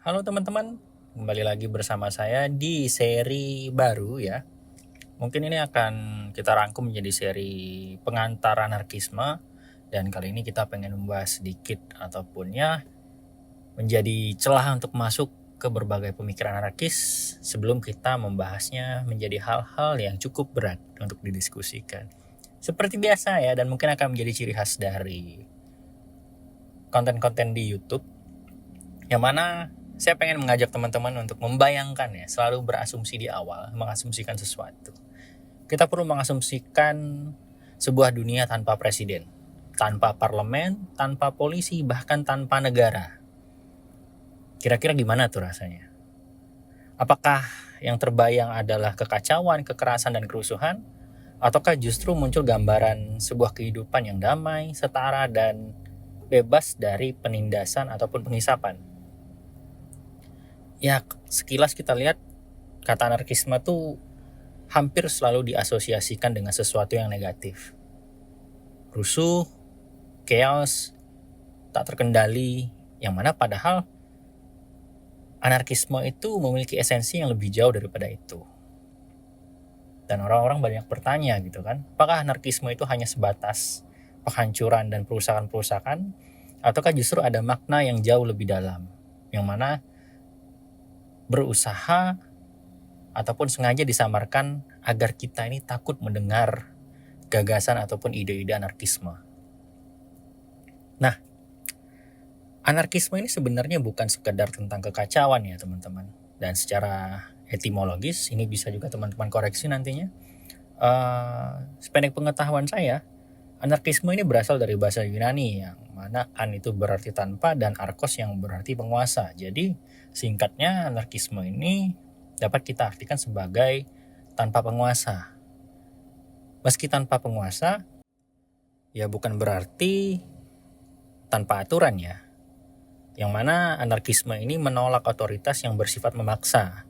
Halo teman-teman, kembali lagi bersama saya di seri baru ya. Mungkin ini akan kita rangkum menjadi seri pengantar anarkisme. Dan kali ini kita pengen membahas sedikit ataupun ya menjadi celah untuk masuk ke berbagai pemikiran anarkis sebelum kita membahasnya menjadi hal-hal yang cukup berat untuk didiskusikan. Seperti biasa ya, dan mungkin akan menjadi ciri khas dari konten-konten di YouTube, yang mana saya pengen mengajak teman-teman untuk membayangkan ya, selalu berasumsi di awal, mengasumsikan sesuatu. Kita perlu mengasumsikan sebuah dunia tanpa presiden, tanpa parlemen, tanpa polisi, bahkan tanpa negara. Kira-kira gimana tuh rasanya? Apakah yang terbayang adalah kekacauan, kekerasan, dan kerusuhan? Ataukah justru muncul gambaran sebuah kehidupan yang damai, setara, dan bebas dari penindasan ataupun pengisapan? Ya, sekilas kita lihat kata anarkisme tuh hampir selalu diasosiasikan dengan sesuatu yang negatif. Rusuh, chaos, tak terkendali, yang mana padahal anarkisme itu memiliki esensi yang lebih jauh daripada itu. Dan orang-orang banyak bertanya gitu kan, apakah anarkisme itu hanya sebatas penghancuran dan perusakan-perusakan, ataukah justru ada makna yang jauh lebih dalam, yang mana berusaha ataupun sengaja disamarkan agar kita ini takut mendengar gagasan ataupun ide-ide anarkisme. Nah, anarkisme ini sebenarnya bukan sekedar tentang kekacauan ya teman-teman. Dan secara etimologis, ini bisa juga teman-teman koreksi nantinya. Sependek pengetahuan saya, anarkisme ini berasal dari bahasa Yunani yang mana an itu berarti tanpa dan arkos yang berarti penguasa. Jadi singkatnya anarkisme ini dapat kita artikan sebagai tanpa penguasa. Meski tanpa penguasa, ya bukan berarti tanpa aturan ya. Yang mana anarkisme ini menolak otoritas yang bersifat memaksa,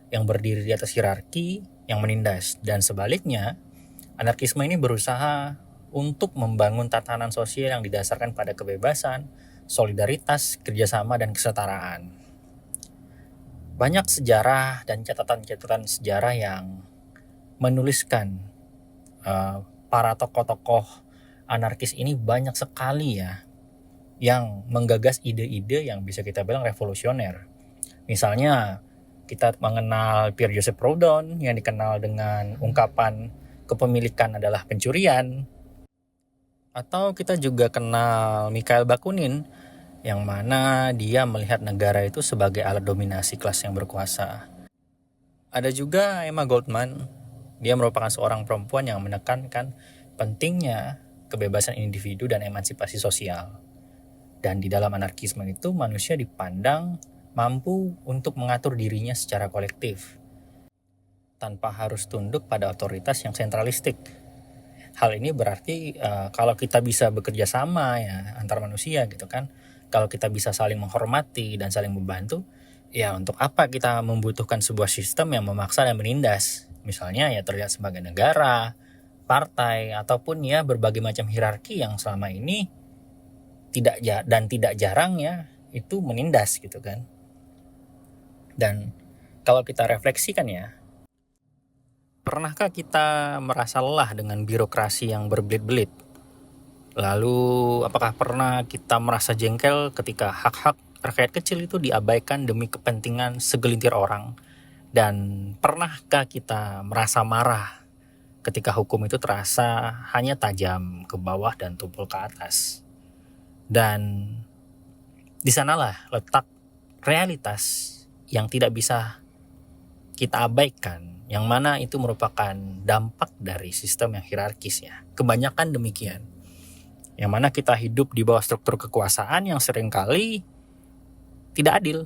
yang berdiri di atas hierarki, yang menindas. Dan sebaliknya, anarkisme ini berusaha untuk membangun tatanan sosial yang didasarkan pada kebebasan, solidaritas, kerjasama, dan kesetaraan. Banyak sejarah dan catatan-catatan sejarah yang menuliskan para tokoh-tokoh anarkis ini banyak sekali ya, yang menggagas ide-ide yang bisa kita bilang revolusioner. Misalnya kita mengenal Pierre Joseph Proudhon yang dikenal dengan ungkapan kepemilikan adalah pencurian. Atau kita juga kenal Mikhail Bakunin yang mana dia melihat negara itu sebagai alat dominasi kelas yang berkuasa. Ada juga Emma Goldman, dia merupakan seorang perempuan yang menekankan pentingnya kebebasan individu dan emansipasi sosial. Dan di dalam anarkisme itu manusia dipandang mampu untuk mengatur dirinya secara kolektif, tanpa harus tunduk pada otoritas yang sentralistik. Hal ini berarti kalau kita bisa bekerja sama ya antar manusia gitu kan, kalau kita bisa saling menghormati dan saling membantu, ya untuk apa kita membutuhkan sebuah sistem yang memaksa dan menindas? Misalnya ya terlihat sebagai negara, partai, ataupun ya berbagai macam hierarki yang selama ini tidak jarang ya itu menindas gitu kan. Dan kalau kita refleksikan ya, pernahkah kita merasa lelah dengan birokrasi yang berbelit-belit? Lalu apakah pernah kita merasa jengkel ketika hak-hak rakyat kecil itu diabaikan demi kepentingan segelintir orang? Dan pernahkah kita merasa marah ketika hukum itu terasa hanya tajam ke bawah dan tumpul ke atas? Dan di sanalah letak realitas yang tidak bisa kita abaikan, yang mana itu merupakan dampak dari sistem yang hierarkis ya. Kebanyakan demikian. Yang mana kita hidup di bawah struktur kekuasaan yang seringkali tidak adil.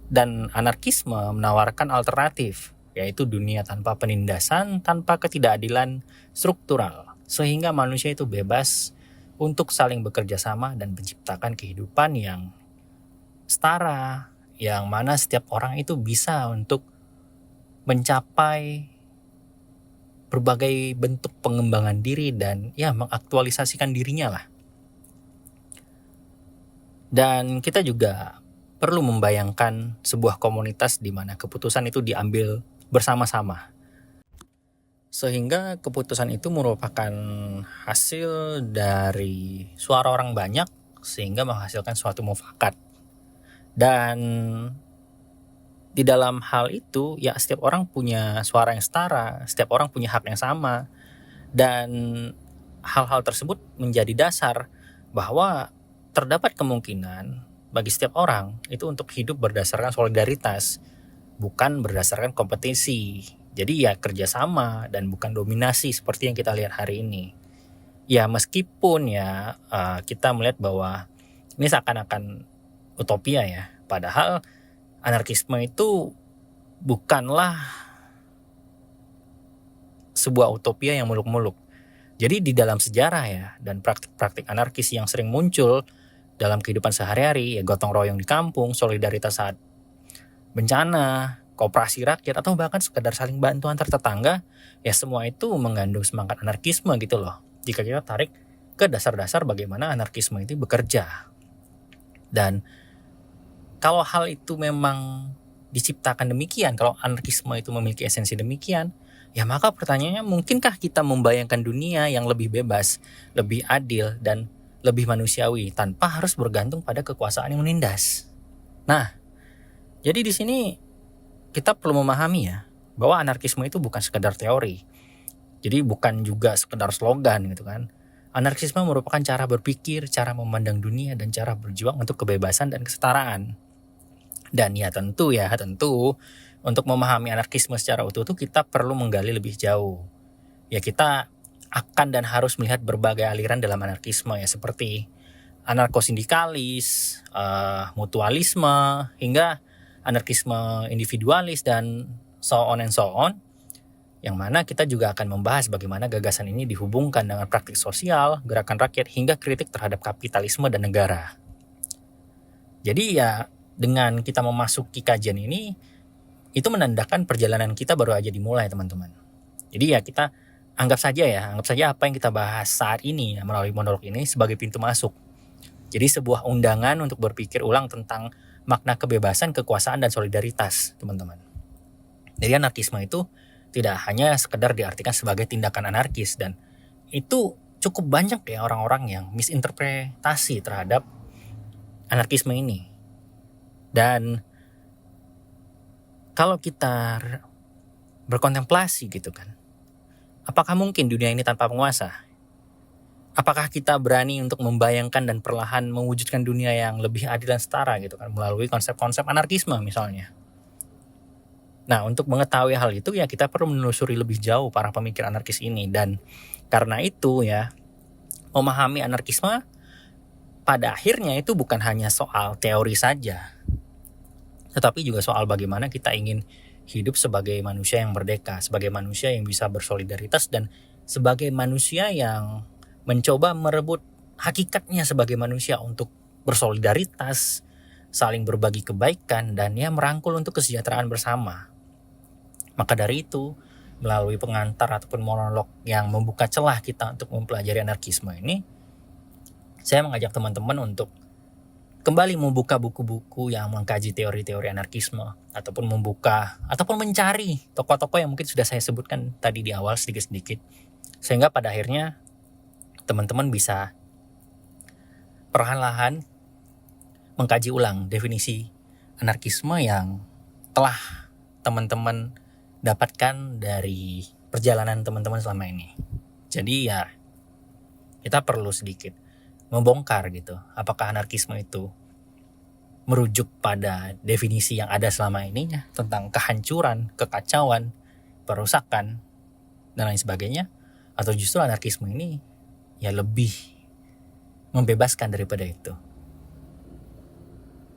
Dan anarkisme menawarkan alternatif, yaitu dunia tanpa penindasan, tanpa ketidakadilan struktural. Sehingga manusia itu bebas untuk saling bekerja sama dan menciptakan kehidupan yang setara, yang mana setiap orang itu bisa untuk mencapai berbagai bentuk pengembangan diri dan ya mengaktualisasikan dirinya lah. Dan kita juga perlu membayangkan sebuah komunitas di mana keputusan itu diambil bersama-sama. Sehingga keputusan itu merupakan hasil dari suara orang banyak sehingga menghasilkan suatu mufakat. Dan di dalam hal itu ya setiap orang punya suara yang setara, setiap orang punya hak yang sama. Dan hal-hal tersebut menjadi dasar bahwa terdapat kemungkinan bagi setiap orang itu untuk hidup berdasarkan solidaritas, bukan berdasarkan kompetisi. Jadi ya kerjasama dan bukan dominasi seperti yang kita lihat hari ini. Ya meskipun ya kita melihat bahwa ini seakan-akan utopia ya, padahal anarkisme itu bukanlah sebuah utopia yang muluk-muluk. Jadi di dalam sejarah ya, dan praktik-praktik anarkis yang sering muncul dalam kehidupan sehari-hari, ya gotong royong di kampung, solidaritas saat bencana, kooperasi rakyat, atau bahkan sekedar saling bantu antar tetangga, ya semua itu mengandung semangat anarkisme gitu loh. Jika kita tarik ke dasar-dasar bagaimana anarkisme itu bekerja. Dan kalau hal itu memang diciptakan demikian, kalau anarkisme itu memiliki esensi demikian, ya maka pertanyaannya, mungkinkah kita membayangkan dunia yang lebih bebas, lebih adil, dan lebih manusiawi tanpa harus bergantung pada kekuasaan yang menindas? Nah, jadi di sini kita perlu memahami ya, bahwa anarkisme itu bukan sekedar teori. Jadi bukan juga sekedar slogan gitu kan. Anarkisme merupakan cara berpikir, cara memandang dunia, dan cara berjuang untuk kebebasan dan kesetaraan. Dan ya tentu untuk memahami anarkisme secara utuh itu kita perlu menggali lebih jauh. Ya kita akan dan harus melihat berbagai aliran dalam anarkisme ya, seperti anarkosindikalis, mutualisme, hingga anarkisme individualis, dan so on and so on. Yang mana kita juga akan membahas bagaimana gagasan ini dihubungkan dengan praktik sosial, gerakan rakyat, hingga kritik terhadap kapitalisme dan negara. Jadi ya dengan kita memasuki kajian ini, itu menandakan perjalanan kita baru aja dimulai teman-teman. Jadi ya kita anggap saja apa yang kita bahas saat ini ya, melalui monolog ini sebagai pintu masuk. Jadi sebuah undangan untuk berpikir ulang tentang makna kebebasan, kekuasaan, dan solidaritas teman-teman. Jadi anarkisme itu tidak hanya sekedar diartikan sebagai tindakan anarkis, dan itu cukup banyak ya orang-orang yang misinterpretasi terhadap anarkisme ini. Dan kalau kita berkontemplasi gitu kan, apakah mungkin dunia ini tanpa penguasa? Apakah kita berani untuk membayangkan dan perlahan mewujudkan dunia yang lebih adil dan setara gitu kan, melalui konsep-konsep anarkisme misalnya? Nah, untuk mengetahui hal itu ya kita perlu menelusuri lebih jauh para pemikir anarkis ini. Dan karena itu ya, memahami anarkisme pada akhirnya itu bukan hanya soal teori saja, tetapi juga soal bagaimana kita ingin hidup sebagai manusia yang merdeka, sebagai manusia yang bisa bersolidaritas, dan sebagai manusia yang mencoba merebut hakikatnya sebagai manusia untuk bersolidaritas, saling berbagi kebaikan, dan ya merangkul untuk kesejahteraan bersama. Maka dari itu, melalui pengantar ataupun monolog yang membuka celah kita untuk mempelajari anarkisme ini, saya mengajak teman-teman untuk kembali membuka buku-buku yang mengkaji teori-teori anarkisme, ataupun mencari tokoh-tokoh yang mungkin sudah saya sebutkan tadi di awal sedikit-sedikit, sehingga pada akhirnya teman-teman bisa perlahan-lahan mengkaji ulang definisi anarkisme yang telah teman-teman dapatkan dari perjalanan teman-teman selama ini. Jadi ya kita perlu sedikit membongkar gitu, apakah anarkisme itu merujuk pada definisi yang ada selama ini ya, tentang kehancuran, kekacauan, perusakan, dan lain sebagainya, atau justru anarkisme ini ya lebih membebaskan daripada itu.